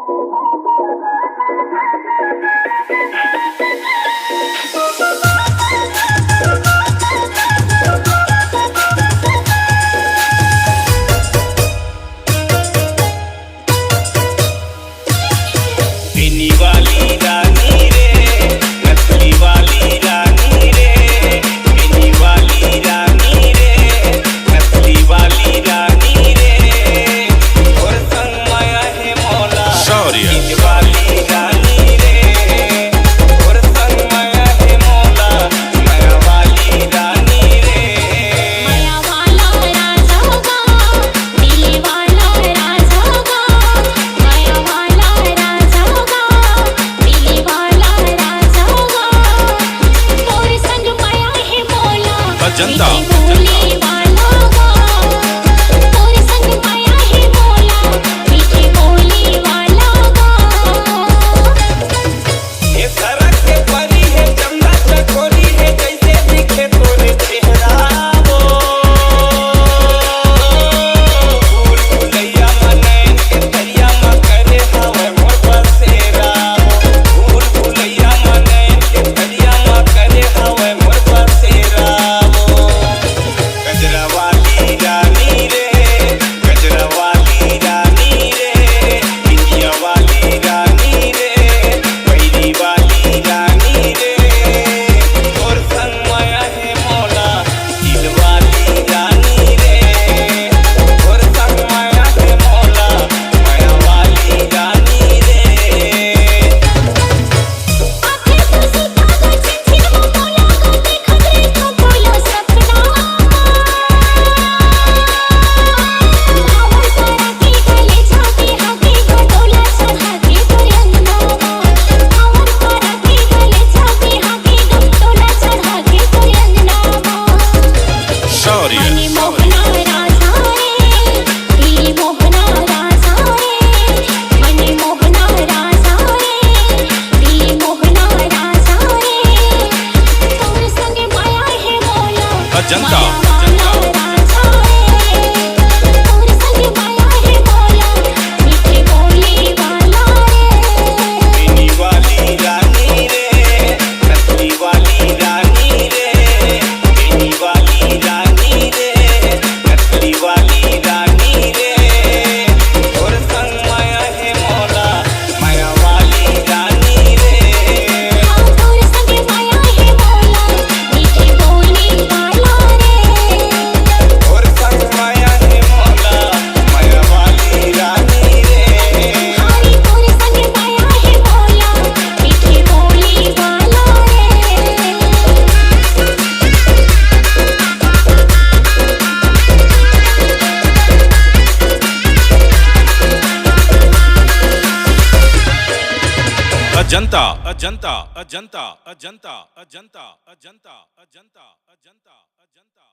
पिनी वाली रानी रे, नथली वाली रानी रे, पिनी वाली रानी रे, नथली वाली रानी रे, और संग माया है मौला ईद वाली रानी रे, और संग माया है मौला माया वाली रानी रे। माया वाला राजा गा, दिल वाला राजा गा, माया वाला राजा गा, दिल वाला राजा गा, और संग माया है मौला अजंता बोली वाला गा, और संग माया है मौला मीठी बोली वाला गा। ये सड़क के परी है चंदा चकोरी है, जैसे दिखे तोरे चेहरा वो फूल फुलैया मनैन के दरिया में करे हवे मोर बसेरा वो फूल फुलैया मनैन के दरिया में करे हवे मोर बसेरा वो। गजरा वाली रानी रे, गजरा वाली रानी रे, इंडिया वाली रानी रे, पैरी वाली रानी रे, और संग माया है मौला दिल वाली रानी रे, और संग माया है मौला माया वाली रानी रे। आखे तुसी कागज चिट्ठी वो मौला गा, देखत रे तो बोलो सपना भावर सारा की गले झाके हाके घटोला चढ़ा के तुरंगना भावर सारा की गले झाके हाके घटोला चढ़ा के तुरंगना शौर्य मनी मोहना राजा रे, दिली मोहना राजा रे, मनी मोहना राजा रे, दिली मोहना राजा रे, तोर संग माया है मौला अजंता माया वाला राजा रे, तोर संग माया है मौला मीठी बोली वाला रे। पिनी वाली रानी रे, नथली वाली रानी रे, पिनी वाली रानी रे, नथली वाली रानी रे, और संग माया है मौला माया वाली रानी रे। हाँ तोर संग माया है मौला मीठी बोली वाला रे। और संग माया है मौला माया वाली रानी रे। हारी तोर संग माया है मौला मीठी बोली वाला रे। अजंता अजंता अजंता अजंता अजंता अजंता अजंता अजंता अजंता।